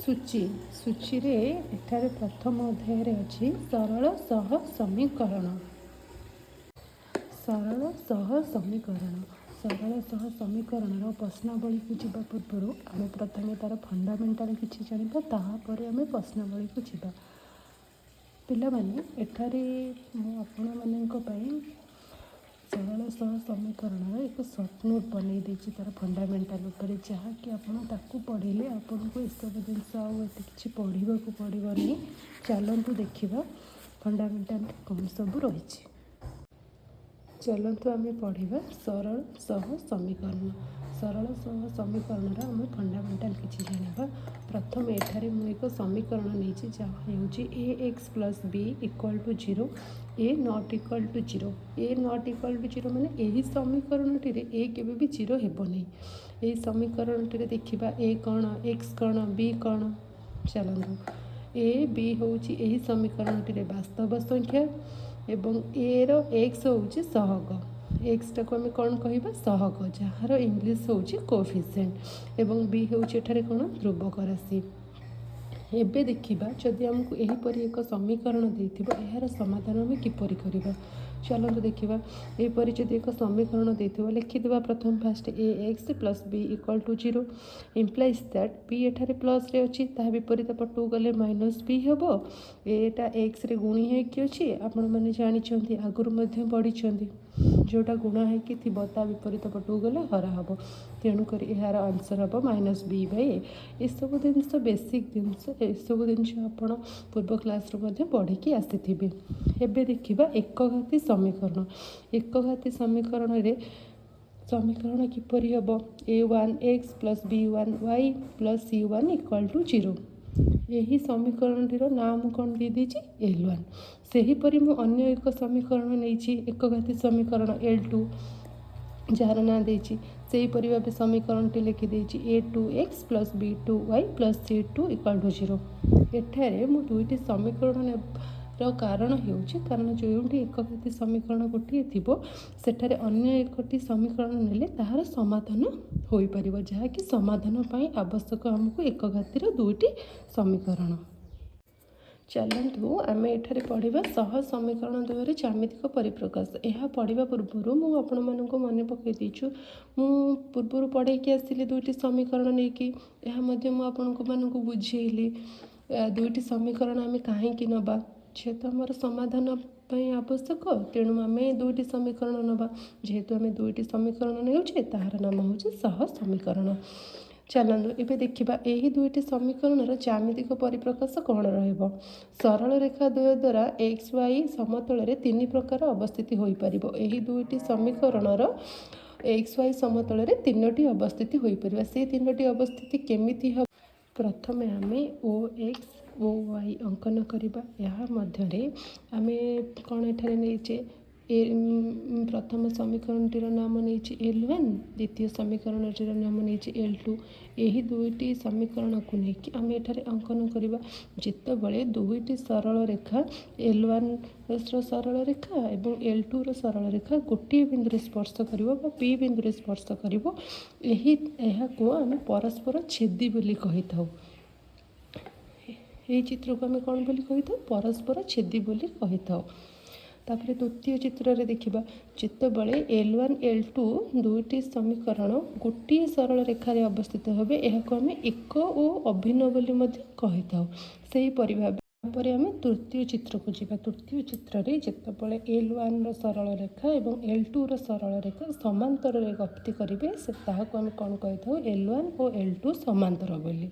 सूची सूची रे एठारे प्रथम अध्याय रे अच्छी सरल सह समीकरण। सरल सह समीकरण सरल सह समीकरण प्रश्नावली को जीवा पूर्व आम प्रथम तार फंडामेंटाल किसी जाना तापर आम प्रश्नावली को जीवा। पिला माने एठारे मु आपण मानक पई सरल सह समीकरण एक सर्ट नोट बनई देछि तार फंडामेंटाल उपर जहाँकि आपड़ ताकू पढ़ले आपन को सब जिनस आते कि पढ़ा को पड़ोनी। चलतु देखा फंडामेंटाल कौन सब रही। चलतु आम पढ़ा सरल सह समीकरण। सरल सह समीकरण आम फंडामेंटाल किसी जाना। प्रथम एठारे मु एक समीकरण नहीं जहाँ a x plus b equal to 0 a not equal to 0। A not equal to 0 माने यही समीकरण टी ए केबे भी 0 हेबो नहीं। ए समीकरण टी देखिबा ए कौन एक्स कौन बी कौन। चलतु ए बी होउची यही समीकरण टी वास्तव संख्या एवं ए रो एक्स होउची सहग। एक्स टाको आम कौन कहबा सहग जार इंग्लीश होउची कोएफिशिएंट एवं बी होउची एठारे कौन ध्रुवक राशि। एबे देखिबा जदि हमको एहीपरि एक समीकरण देथिबो एहार समाधान आम किपरि करिबा। चलतु देखिबा एहीपरि जदि एक समीकरण देथिबो लिखिदेबा। प्रथम first a x plus b equal to 0 implies that b एठारे प्लस रे अछि ता विपरीत पटू गले माइनस बी हेबो। एटा एक्स रे गुणी है कि अछि आपण माने जानि छथि आगुर मध्य पढ़ी छथि जोटा गुणा है कि थिबो ता विपरीत पटू गले हरा हेबो। तेणुक यार आंसर हम माइनस बी बाई ए। सब जिनस बेसिक जिनस सब जिन आप पूर्व क्लास पढ़ी की आसी। एबे देखिबा एकघाती समीकरण। एकघाती समीकरण रे समीकरण किपरि हम a1 x plus b1 y plus c1 equal to 0। यही समीकरण नाम कौन दे दीची L1। सेहीपरि मु अन्य एक समीकरण नहीं एकघाती समीकरण L2 जार ना देची से भाव समीकरण टी लिखिदे a2x plus b2y plus c2 equal to 0। एठारे मु दुईटी समीकरण कारण होउछि कारण जो एकघाती समीकरण गोटे थिबो सेठारे अन्य एकटी समीकरण नेले ताहार समाधान होई परिबो जहाँकि समाधान पाई आवश्यक हमको एकघातीर दुईटी समीकरण। चलतु आम एठारे पढ़ा सह समीकरण द्वयर ज्यामितिक परिप्रकाश। यह पढ़ा पूर्व मुझे मन पकई देचु मु पूर्व पढ़े आसली दुईटी समीकरण नहीं आपको बुझेली दुईटी समीकरण आम कहीं नवा जेहेतु आम समाधान आवश्यक तेणु आम दुईटी समीकरण नवा। जेहेतु आम दुईटी समीकरण ने तार नाम हूँ सह समीकरण। चलतु एबे देखिबा एही दुईटी समीकरण ज्यामितिक परिप्रकाश कौन रहिबो। सरल रेखा द्वय द्वारा एक्स वाई समतल रे तीन प्रकार अवस्थिति होई परिबो। एही दुईटी समीकरण एक्स वाई समतल रे तीनोटी अवस्थिति होई परिबा। से तीनोटी अवस्थिति केमिति हो प्रथमे आमे ओ एक्स ओ वाई अंकन करिबा। यहाँ मध्यरे आमे कौन एठारे नहींचे प्रथम समीकरण टीर नाम नहीं L1 द्वितीय समीकरण टीर नाम नहीं L2। यही दुईटी समीकरण को लेकिन आम एठारे अंकन करिबा। जितेबले दुईटी सरल रेखा L1 सरल रेखा एवं L2 सरल रेखा गोटे बिंदु स्पर्श करिवो बा P बिंदु स्पर्श करिवो एही को आम परस्पर छेदी बोली कहि थाउ। यही चित्र को आम कौन बोली कहि थाउ परस्पर छेदी बोली कहि थाउ। तापर द्वितीय चित्र रे देखिबा जितेबले L1 L2 दुईटी समीकरण गोटे सरल रेखा रे अवस्थित होबे एहा को आम एक और अभिन्न बोली मध्य कहि थाउ। सेही परिभाबे पर आम तृतीय चित्र को जीवा। तृतीय चित्र रे जितेबले L1 रो सरल रेखा एवं L2 रो सरल रेखा समांतर रे गति करिवे से ताहा को आम कोन कहि थाउ L1 और L2 समांतर बोली।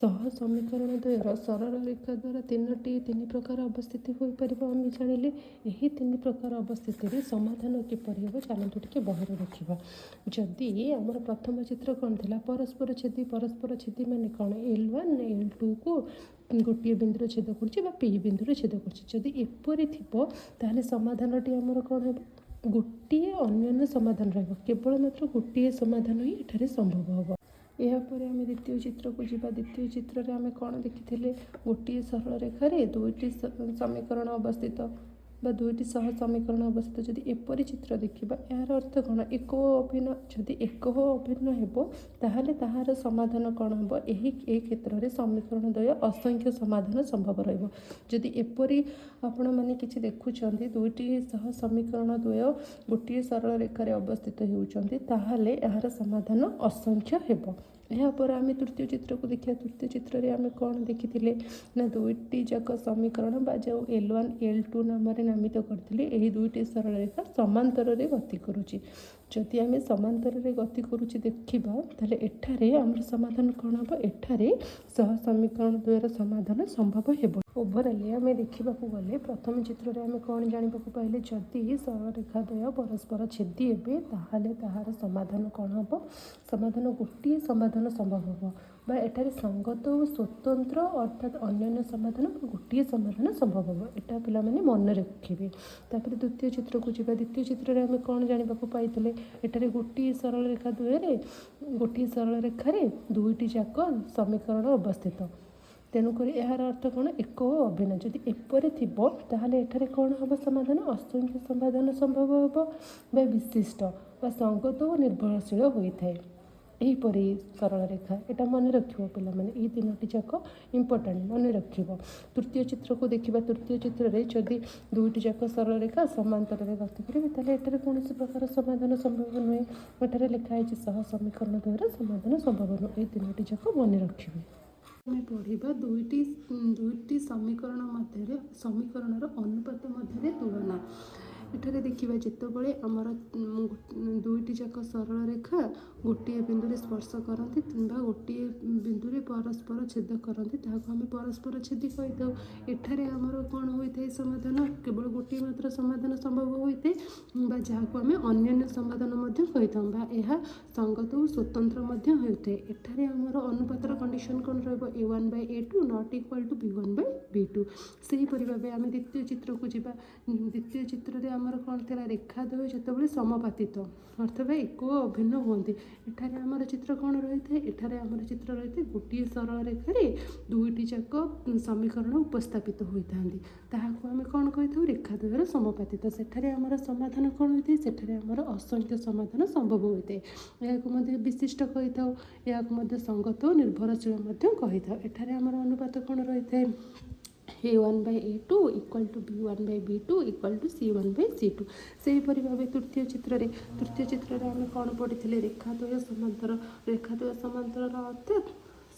सह समीकरण द्वयर सरल रेखा द्वारा तीन प्रकार अवस्थिति हो पार आम जानिले। यही तीन प्रकार अवस्थिति समाधान किपरि हम चलतु टिके बहर देखा। जदि आमर प्रथम चित्र कौन थी परस्पर छेदी माने कौन L1 L2 को गोटे बिंदु छेद कर P बिंदु छेद कर एपरी थी ताहले समाधान टी आमर कौन है गोटे अन्य समाधान केवल मात्र गोटे समाधान ही एठारे संभव हम। यापर आम द्वितीय चित्र को जीवा। द्वितीय चित्र रे आम कौन देखी गोटे सरल रेखार दुईटी समीकरण अवस्थित दुईटी सह समीकरण अवस्थित जदि एपरी चित्र देखा यार अर्थ कौन एक अभिन्न जदि एक अभिन्न हो ताहले ताहार समाधान कौन हम यही क्षेत्र में समीकरण द्वय असंख्य समाधान संभव रही एपरी आपण मैंने किसी देखुं दुईटी सह समीकरण द्वय गोटे सरल रेखार अवस्थित होती ताहले यार समाधान असंख्य हेब। यापर आम तृतीय चित्र को देखिए तृतीय चित्र में आम कौन देखी ना दुईटी जाक समीकरण जो L1 L2 नाम नामित करते यही दुईटी सरल रेखा समांतर गति करुच्ची जदि आम समांतर गति करुच्ची देखा ताले एठारे आम समाधान कौन हम एठारे सह समीकरण द्वयर समाधान संभव हेब। ओभराली आम देखा गले प्रथम चित्र में आम कौन जानवा पाइले जदि सरल रेखा द्वय परस्पर छेदी हे ताहले ताहार समाधान कौन हम समाधान गोटे समाधान संभव हम बा एठारे संगत और स्वतंत्र अर्थात अन्य समाधान गोटे समाधान संभव हम एटा पिला माने मन रखिए। तापर द्वितीय चित्र को जीवा द्वितीय चित्र में आम कौन जानवा पाइले एठारे गोटे सरल रेखा द्वय गोटे सरल रेखार दुईटी जाक समीकरण अवस्थित तेणुक यार अर्थ कौन एक अभिन्न जदि एपरी थी ताहले एठारे कौन हम समाधान असंख्य समाधान संभव हम विशिष्ट बा संगत और निर्भरशील होता है यहीपरी सरल रेखा यहाँ मन रखियो पिला माने ये तीनोटी जाक इम्पोर्टाट मन रखियो। तृतीय चित्र को देखा तृतीय चित्र में जदि दुईटी जाक सरल रेखा समांतर गति करेंगे ताहले एठारे कौन प्रकार समाधान संभव नुहे एठारे लिखाई सह समीकरण द्वारा समाधान संभव नुहे ये तीनोटी जाक मन रखिए। आम पढ़ा दुईटी समीकरण मध्य समीकरणर अनुपात मध्य तुलना एठारे देखिबा जितेबाला आमर दुईटी जाक सरल रेखा गोटे बिंदु स्पर्श करती गोटे बिंदु परस्पर छेद करती आम परस्पर छेदी कही एठारे आमर कौन होता है समाधान केवल गोटे मात्र समाधान संभव होता है जहाँ आम अन्य समाधान कही था यह संगत और स्वतंत्र होता है एठारे आमर अनुपातर कंडीशन कौन A1/A2 not equal to B1/B2 सेहीपरि भाव आम द्वितीय चित्र को जीवा द्वितीय चित्र में आमर कौन थी रेखा द्वय जितेबाला समापातित अर्थात एक अभिन्न होती एठारे आमर चित्र कौन रही है एठारे आमर चित्र रही है गोटे सरल रेखार दुईटी जाक समीकरण उपस्थापित होता आम कौन कही रेखा द्वयर समापातित सेठारे आमर समाधान कौन होता है सेठारे आमर असंख्य समाधान संभव होता है या विशिष्ट कही था या संगत और निर्भरशील कही था एठारे आमर अनुपात कौन रही है A1/A2 equal to B1/B2 equal to C1/C2 सेहीपरि भाव तृतीय चित्र में आम कौन पढ़ी रेखाद्वय समांतर अर्थात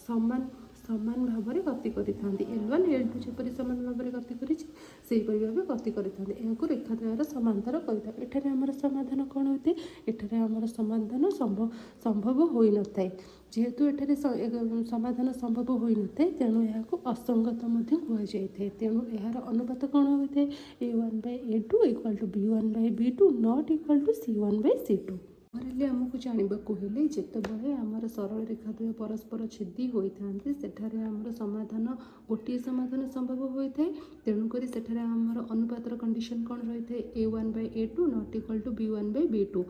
समान भाव में गति करें L1 L2 जपरी समान भाव में गति करीपरि भाव गति करें रेखाद्वयर समांतर कही एठारे आमर समाधान कौन होता है एठारे आमर समाधान संभव हो न था जेहेतु एठारे समाधान संभव हो न था तेणु यह असंगत कहुए तेणु यार अनुपात कौन होता है A1/A2 equal to B1/B2 not equal to C1/C2। ओवराली आमको जानवाक हेले जितेबाला आमर सरल रेखा द्वय परस्पर छेदी होते सेठारे आमर समाधान गोटे समाधान संभव होता है तेणुक सेठारे आमर अनुपातर कंडीशन कौन रही है A1/A2 not equal to B1/B2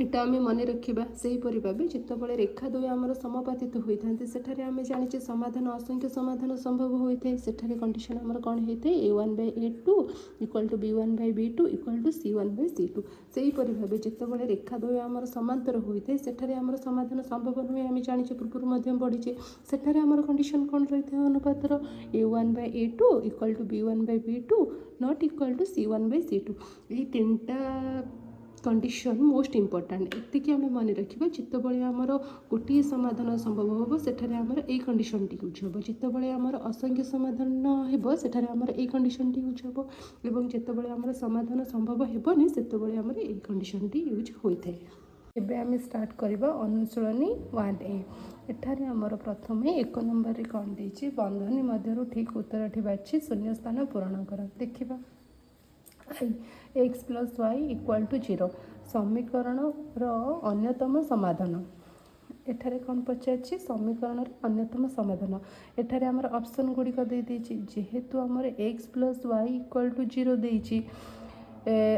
एटा आम मन रखा सेहीपरि भाव जितेबाला रेखा द्वय आमर समापातित होते सेठारे आम जाने समाधान असंख्य समाधान संभव होता है सेठारे कंडीशन आमर कौन होता है A1/A2 equal to B1/B2 equal to C1/C2 सेहीपरि भाव जितेबाला रेखा द्वय आमर समांतर होता है सेठारे आमर समाधान संभव नुहे आम जाने पूर्व पढ़ीचे सेठारे आमर कंडीशन कौन रही है अनुपातर A1/A2 equal to B1/B2 not equal to C1/C2 यही तीनटा कंडीशन मोस्ट इम्पोर्टाट एतिक आम मन रखा जितेबाला आमर गोटे समाधान संभव हम सेठारे आमर ए कंडीशन टी यूज हम जितेबाला आमर असंख्य समाधान हो सेठारे आमर ए कंडीशन टी यूज हम और जितेबाला आमर समाधान संभव हेबनी सेतेबाला आमर ए कंडीशन टी यूज होता है। एबे आम स्टार्ट करबा अनुशीलनी 1A एठारे आमर प्रथम 1 नंबर कौन देछि बंधनी मध्यरु ठीक उत्तरटी बाछि शून्य स्थान पूरण कर देखिबा x + y = 0 समीकरण अन्यतम समाधान एठारे कौन पचार समीकरण अन्यतम समाधान एठारे आमर ऑप्शन गुड़िक दे जेहेतु आमर x + y = 0 देछि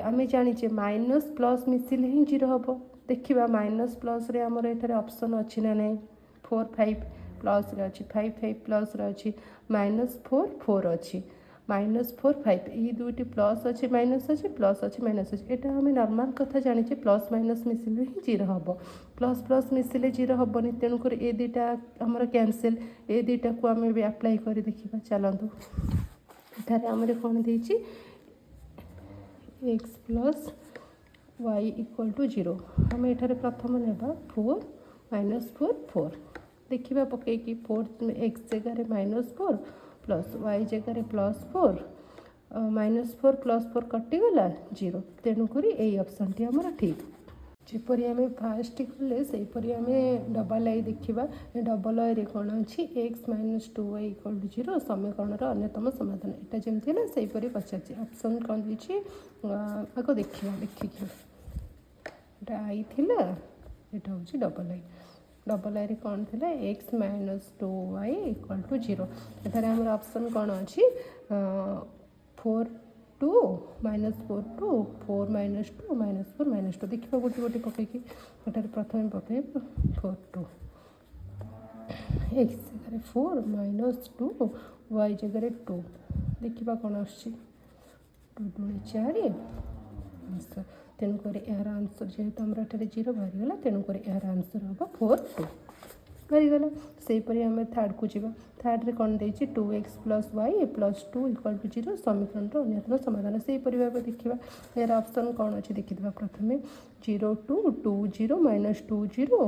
आम जाने माइनस प्लस मिसिले ही 0 हम देखा माइनस प्लस रे आमर एठारे ऑप्शन अच्छी ना नहीं 4 5 प्लस रे अच्छी 5 5 प्लस रे अच्छी -4 4 अच्छी -4 5 ये दुईटी प्लस अच्छे माइनस अच्छे प्लस अच्छे माइनस अच्छे यहाँ आम नॉर्मल कथा जाने प्लस माइनस मिसिले ही 0 हम प्लस प्लस मिसिले 0 हेनी तेणुक ए दुईटा आमर कैंसिल ए दुईटा को आम अप्लाई कर देखा चलतु एठार आम कौन देती x plus y equal to 0 आम एठार प्रथम ने 4 -4 4 देखा पकईकि 4 x जगह -4 प्लस y जगह +4 -4 +4 कटिगला 0 तेणुक यही ऑप्शन टी आमर ठीक जपरी आम फास्ट कले सेपरी आम डबल आई देखा डबल आई कौन अच्छी x -2y इक्वल टू 0 समीकरण अन्यतम समाधान यहाँ जमती है सेपरी पचार ऑप्शन कौन देती आग देखा देखिए आई थी यहाँ हूँ डबल आई कौन थी x -2y इक्वल टू 0 एठार आम ऑप्शन कौन अच्छी 4 2 -4 2 4 -2 -4 -2 देखा गोटे गोटे पकईकि एठार प्रथम पकई 4 2 x जगह 4 -2 y जगह 2 देखा कौन आसू 2 2 4 आंसर तेणुक यार आंसर जेहेतु आम 0 बाहरीगला तेणुक यार आंसर हम 4 2 बाहरीगला सेपरी आम थार्ड को जावा थार्ड रे कौन देती 2x + y + 2 इक्वल टू 0 समीकरण अन्यतम समाधान से भाव देखा यार ऑप्शन कौन अच्छे देखा प्रथम 0 2 2 0 -2 0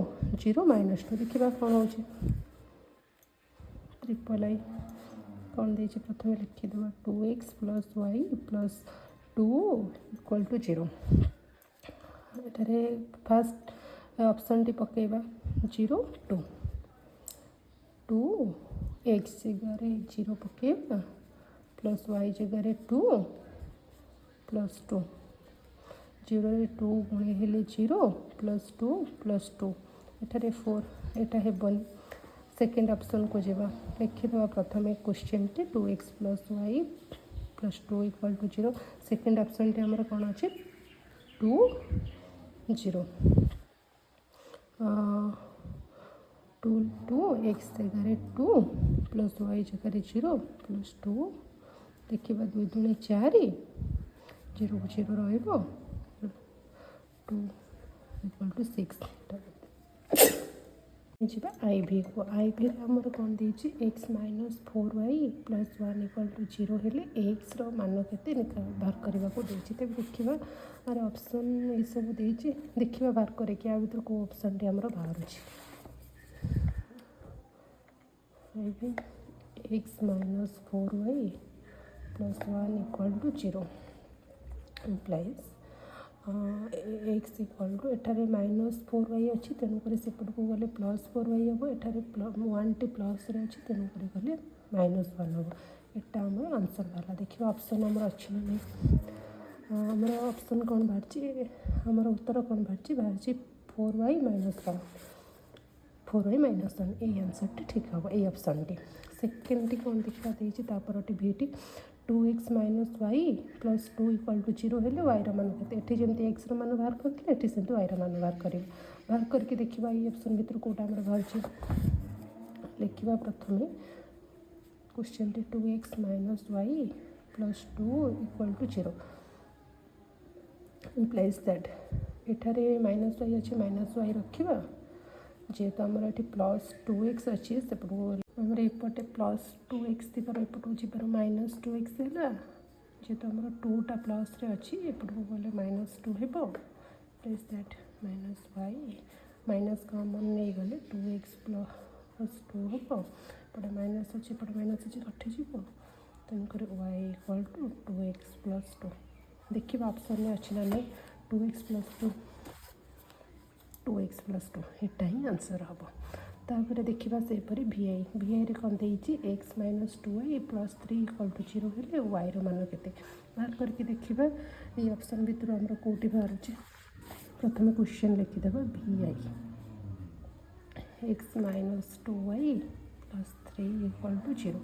0 -2 देखा कौन हो ट्रिपल आई कौन देती प्रथम लिखिद 2x + y + 2 इक्वल टू 0 एठारे फास्ट ऑप्शन टी पकेबा 0 2 2 x जगह 0 पकेबा प्लस y जगह 2 + 2 0 2 गुणे हेले 0 + 2 + 2 एठारे 4 एटा हेबनी सेकेंड ऑप्शन को जावा लिखिदेवा प्रथम क्वेश्चन टी 2x + y + 2 equal to 0 second option टी आमर कौन अच्छे 2 0 2 2 x जगह 2 + y जगह 0 + 2 देखा 2 2 4 0 0 रो 2 इक्वल टू 6 जी आई भी को आई भी आमर कौन देती x -4y + 1 इक्वल टू 0 हेले x रो मान के बाहर करने को देती तेज देखा आर ऑप्शन ये सब देती देखा बाहर करके आ भर कौ ऑप्शन टी आमर बाहर x -4y + 1 equal to 0 implies x equal to एठारे -4y अच्छी तेणुक सेपट को गले +4y हम एठारे 1 टी प्लस अच्छी तेणुक गले -1 हम यहाँ आम आंसर बाहर देखिए ऑप्शन आमर अच्छी ना नहीं आमर ऑप्शन कौन बाहर आमर उत्तर कौन बाहर 4y -1 4y -1 ये आंसर टी ठीक हम ये ऑप्शन टी सेकेंड टी कौन देखा देती भी 2x - y + 2 इक्वल टू 0 हेले y मान के जमी x मान बाहर करते ये सेमती y मान बाहर करके देखा ये ऑप्शन भर कौटा आम बाहर लिखा प्रथम क्वेश्चन टी 2x - y + 2 equal to 0 implies that एठारे -y अच्छे -y रखा जेहेतु आमर ये +2x अच्छी सेपट आमर एपटे +2x थी एपटू जीवार -2x है जेहेतु आमर 2टा प्लस अच्छी एपट को गले -2 हो plus that -y minus common नहीं गले 2x + 2 हम एपटे माइनस अच्छे एपटे माइनस अच्छे कटिज तेणुक y इक्वल टू 2x + 2 देखिए ऑप्शन में अच्छी ना नहीं 2x + 2 2x + 2 यहाँ ही आंसर हम तापर देखा सेपरी vi रे कौन देती x -2y + 3 इक्वल टू 0 हेले y रो मान के बाहर करके देखा ये ऑप्शन भर आमर कौटी बाहर प्रथम क्वेश्चन लिखिदेव vi x -2y + 3 equal to 0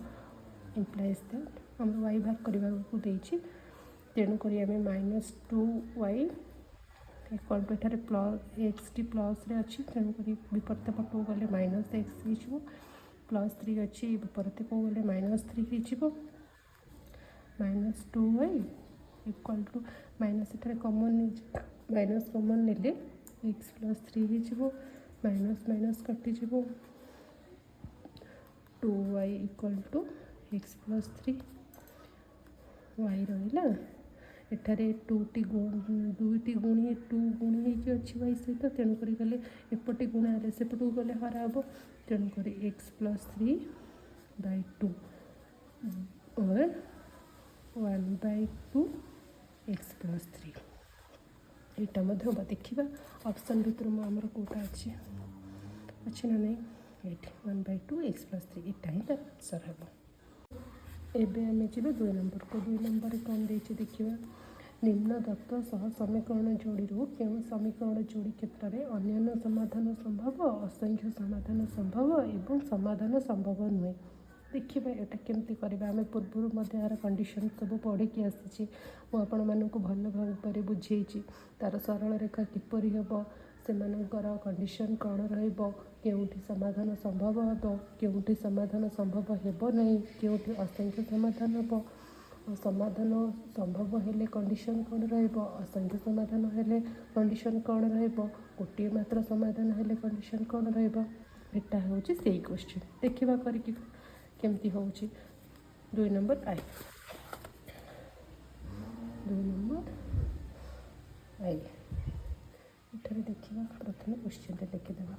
implies that आम y बाहर करने को देती तेणुक आम -2y इक्वल टू एठारे x टी प्लस अच्छी तेणुक विपरीत पट को गले -x हो +3 अच्छी विपरीत को गले -3 हो minus 2y equal to minus एठारे कॉमन माइनस कॉमन नेले x प्लस 3 हो माइनस माइनस कटिज 2y equal to x plus 3 y रहा एठारे 2टी दुईटी गुणी 2 गुणी होगी अच्छी वाई सहित तेणुक गले एपटे गुणा सेपटू गले हरा हम तेणुक x प्लस 3 बाय 2 और 1/2 x प्लस 3 यहाँ हम देखा ऑप्शन भितर आमर कौटा अच्छी ना नहीं ये 1/2 x प्लस 3 यहाँ ही तार आंसर हम एबे आम जी 2 नंबर को 2 नंबर कौन देखिए देखा निम्न दत्त सह समीकरण जोड़ी क्यों समीकरण जोड़ी क्षेत्र में अन्य समाधान संभव असंख्य समाधान संभव एवं समाधान संभव नुहे देखिए यहाँ केमती करवा आम पूर्व यार कंडीशन सब पढ़ी आसी आपण मानक भल भाव बुझे तार सरल रेखा किपरि हम से कंडीशन कौन रही समाधान संभव हम के समाधान संभव हेब नहीं के असंख्य समाधान हम समाधान संभव हेले कंडीशन कौन असंख्य समाधान हेले कंडीशन कौन गोटे मात्र समाधान हेले कंडीशन कौन रहा हूँ से क्वेश्चन देखा करके केमती हूँ 2 नंबर आई 2 नंबर आई ये देखा प्रथम क्वेश्चन लिखिदेवा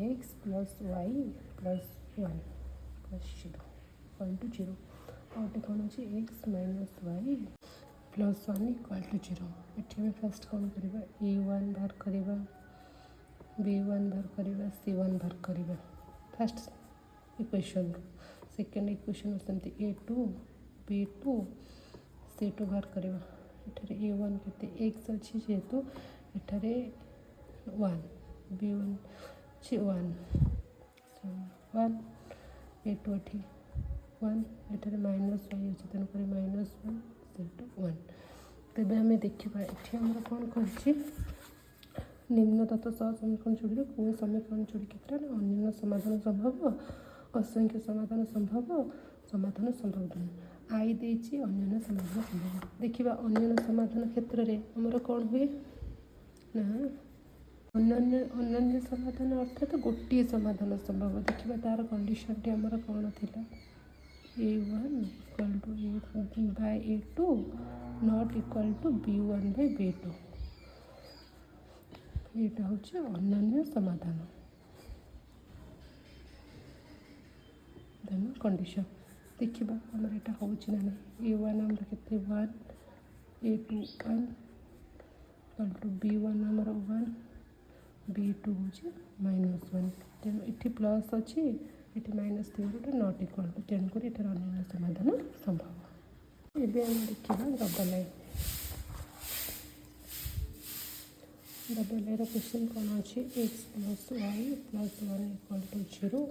x plus y plus 1 plus 0 equal to 0 आउटे कौन अच्छे x minus y plus 1 equal to 0 ये फास्ट कौन करवा a1 बाहर करवा b1 बाहर करवा c1 बाहर करवा फास्ट इक्वेशन सेकेंड इक्वेशन सेमती a2 b2 c2 बाहर करवा एठारे a1 केते x अच्छी जेहेतु एठारे 1 b1 अच्छी 1 a2 एठी 1 एठारे माइनस वाई अच्छे तेणुक माइनस 1 c2 1 तेज आम देखा ये आम कौन कर निम्न तत्व सह समीकरण जोड़ी कौन समीकरण जोड़ी क्षेत्र में अन्य समाधान संभव असंख्य समाधान संभव समाधान संभव नहीं आई देची अन्य समाधान संभव देखा अन्य समाधान क्षेत्र में आमर कौन हुए ना अन्य समाधान अर्थात गोटे समाधान संभव देखा तार कंडीशन टी आमर कौन थी a1 equal to by a2 not equal to b1 by b2 यहाँ हूँ अन्य समाधान देन कंडीशन देखा आमर यहाँ हूँ ना a1 आमर के 1 a2 1 इक्वल टू b1 आमर 1 b2 हूँ -1 तेणु ये प्लस अच्छी ये माइनस थी नॉट इक्वल टू तेणुक अन्य समाधान संभव एवं देखा double line double line question कौन अच्छे x plus y plus 1 equal to 0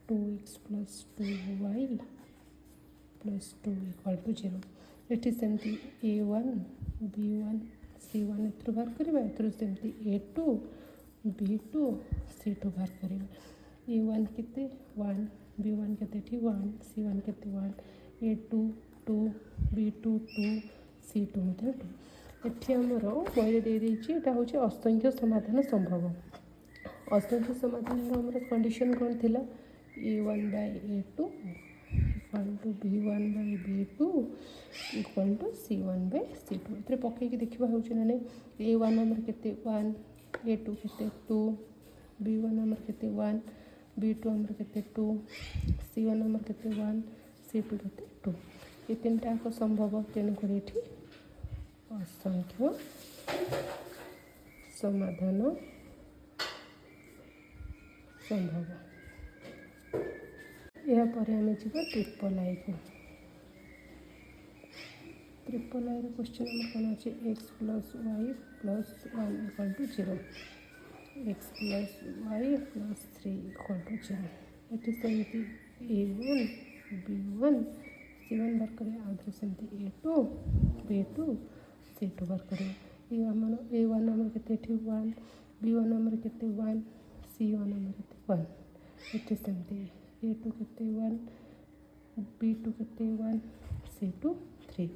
2x plus 2y plus 2 equal to 0 ये सेमती a1 b1 c1 ए बाहर करवा सेमती a2 b2 c2 बाहर करवा a1 केते 1 b1 केते 1 c1 केते 1 a2 2 b2 2 c2 मतलब 2 ये आमर बही दे देटा हूँ असंख्य समाधान संभव असंख्य समाधान आमर कंडीशन कौन थी a1 by a2 equal to b1 by b2 equal to c1 by c2 ये पकईकि देखा हूँ ना नहीं a1 आमर केते 1 a2 केते 2 b1 आमर केते 1 b2 आमर केते 2 c1 आमर केते 1 c2 केते 2 ये 3टा संभव तेणुक ये असंख्य समाधान संभव यापर आम जा ट्रिपल आई को ट्रिपल आई क्वेश्चन आम कौन अच्छे x plus y plus 1 equal to 0 x plus y plus 3 equal to 0 ये सेमती a1 b1 c1 बार करें आधे सेमती a2 b2 c2 बार करें ये आमर a1 आमर केते 1 b1 आमर केते 1 c1 आमर केते 1 ये सेमती a2 केते 1 b2 केते 1 C2 3।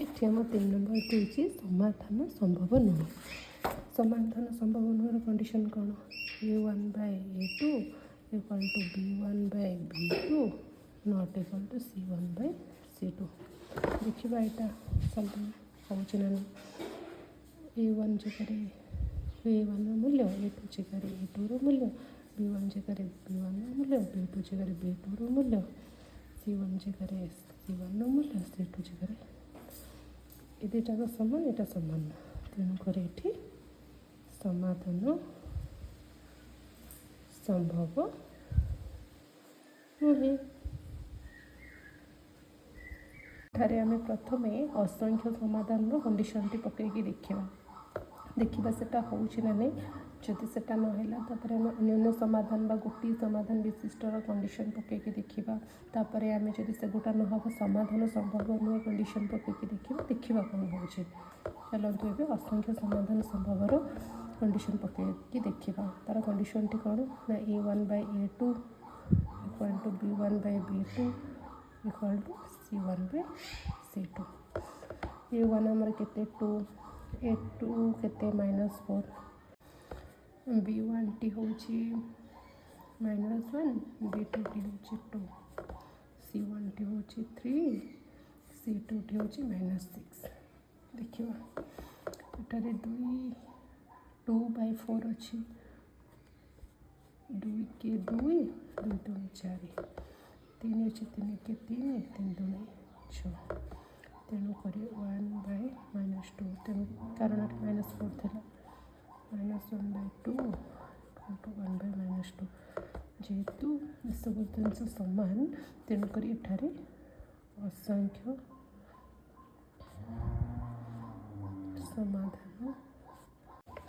एठी हम 3 नंबर देछि समाधान संभव नुहे। समाधान संभव नुहर कंडीशन कौन A1 by A2 equal to B1 by B2 not equal to C1 by C2। देखिए यहाँ सल्व होची ना A1 जगह A1 मूल्य A2 जगह A2 मूल्य B1 जगह B1 मूल्य B2 जगह B2 मूल्य C1 जगह C1 मूल्य C2 जगह ये दुटा समान यहाँ समान तेणुक ये समाधान संभव नुहे। ठारे आमे प्रथमे असंख्य समाधान कंडीशन टी पकईकी देखा सेटा होउछि ना नहीं जदि सेटा नहला तापर आमे अन्य समाधान बा गोटी समाधान विशिष्टर कंडीशन पकईकी देखा तापर आमे जदि से गोटा न हो समाधान संभव नुहे कंडीशन पकईकी देखा कौन होउछि। चलतु ए असंख्य समाधान संभवर कंडीशन पकईकी देखा तार कंडीशन टी कौन ना A1 by A2 equal to B1 by B2 equal to C1 by C2। A1 आमर केते 2 A2 केते -4 B1 टी होची -1 B2 टी होची 2 C1 टी होची 3 C2 टी होची -6। देखिए एटारे 2 by 4 अच्छी 2 के 2 2 2 4 3 अच्छी 3 के 3 3 2 6 तेणुक 1 by -2 तेणु कारण -4 थी -1 by 2 1 by -2 जेहेतु सब जिनस समान तेणुक एठारे असंख्य समाधान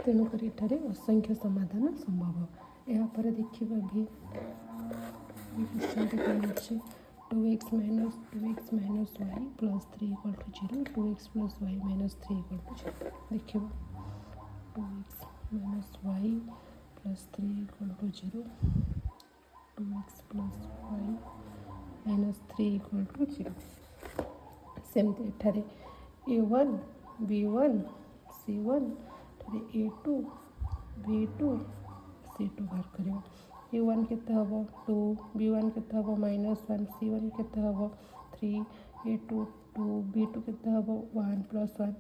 तेणुक एठारे असंख्य समाधान संभव। यापर देखा भी क्वेश्चन कौन अच्छे 2x minus y plus 3 equal to 0 2x plus y minus 3 equal to 0 देखिए 2x minus y plus 3 equal to 0 2x plus y minus 3 equal to 0 सेमती एठारे A1 B1 C1 A2 B2 C2 बाहर करियो A1 केते हबो 2 B1 केते हबो -1 C1 केते हबो 3 A2 2 B2 केते हबो 1 + 1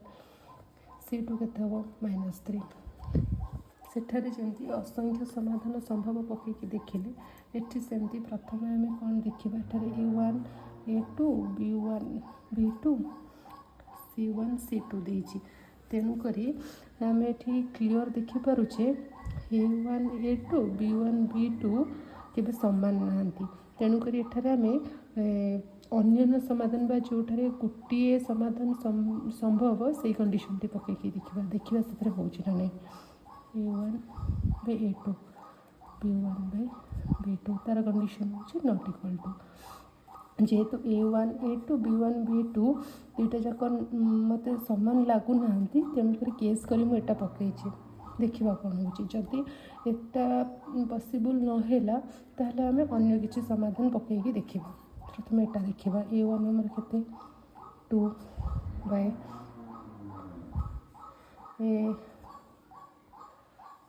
C2 केते हबो -3। सेठारे जेमती असंख्य समाधान संभव पकईकी देखिले एठी सेमती प्रथम आमे कोन देखिबा एठारे A1 A2 B1 B2 C1 C2 देछि तेणु करी आमे एठी क्लियर देखि पारुछे A1 A2 B1 B2 केबे समान नांती तेणुक एठारे आमे अन्य समाधान बा जोठारे गोटे समाधान संभव से कंडीशन टी पकईकी देखिबा से होउछि ना नहीं A1 by A2 B1 by B2 तार कंडीशन होउछि नॉट इक्वल टू जेहेतु A1 A2 B1 B2 दुईटा जाक मते समान लागू नांती तेणुक केस करी मु एटा पकईछि देखा कौन होती एटा पॉसिबल नहेला ताहले आमे अन्य किसी समाधान पकईकी देखा प्रथम एटा देखा A1 नंबर केते 2 by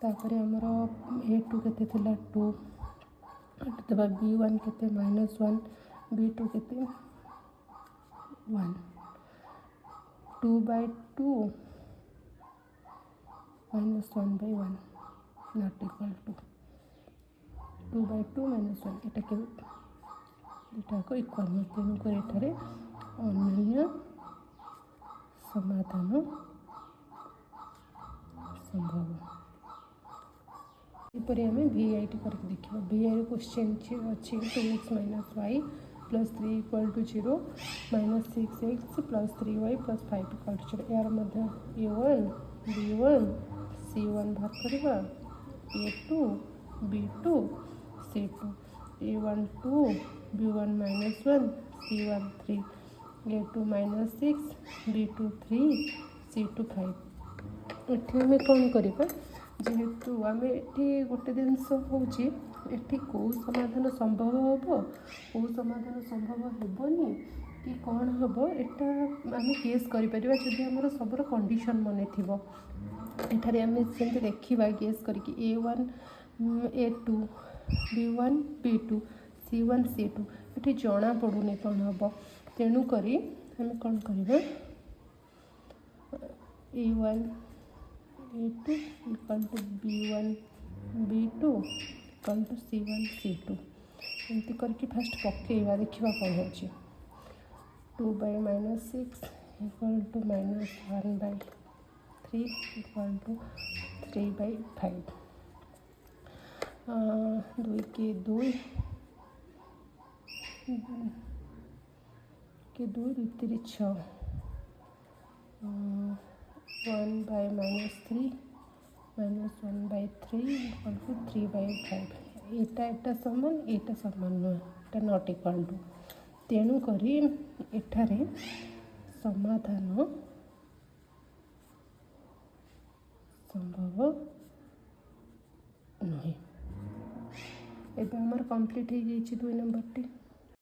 तापर हमर A2 केते थिला 2 तबा B1 केते -1 B2 केते 1 2 by 2 -1 by 1 not equal to 2 by 2 -1 एटा के एटा को इक्वल नहीं तेणुक एठारे अन्य समाधान संभव। इपरि आमे VI टी करके देखिबा VI रो क्वेश्चन अछि 2x minus y plus 3 equal to 0 minus 6x plus 3y plus 5 equal to 0 यार मध्य A1 B1 C1 भाग करबा A2 B2 C2 A1 2 B1 -1 C1 3 A2 -6 B2 3 C2 5 एठी हमें कौन करबा जेहेतु आम ये गोटे जिनस होची एठी कौ समाधान संभव हम कौ समाधान संभव हेबनी कि कौन हम एटा आम केस करें जदि आम सबूर कंडीशन मन थी एठारे आम से देखा गेस करके A1 A2 B1 B2 C1 C2 ये जना पड़ूनी कौन हम तेणुक आम कौन करवा A1 A2 equal to B1 B2 equal to C1 C2 एमती करके फास्ट पकेवा देखा कौन हो 2 by -6 equal to -1/3 equal to 3 by 5 2 के 2 के 2 3 6 1 by -3 -1/3 इक्वल टू 3 by 5 एटा सामान नुह एटा नॉट इक्वल टू तेणु करी एठारे समाधान संभव नुहे एबे हमर कंप्लीट हो जाइए 2 नंबर टी।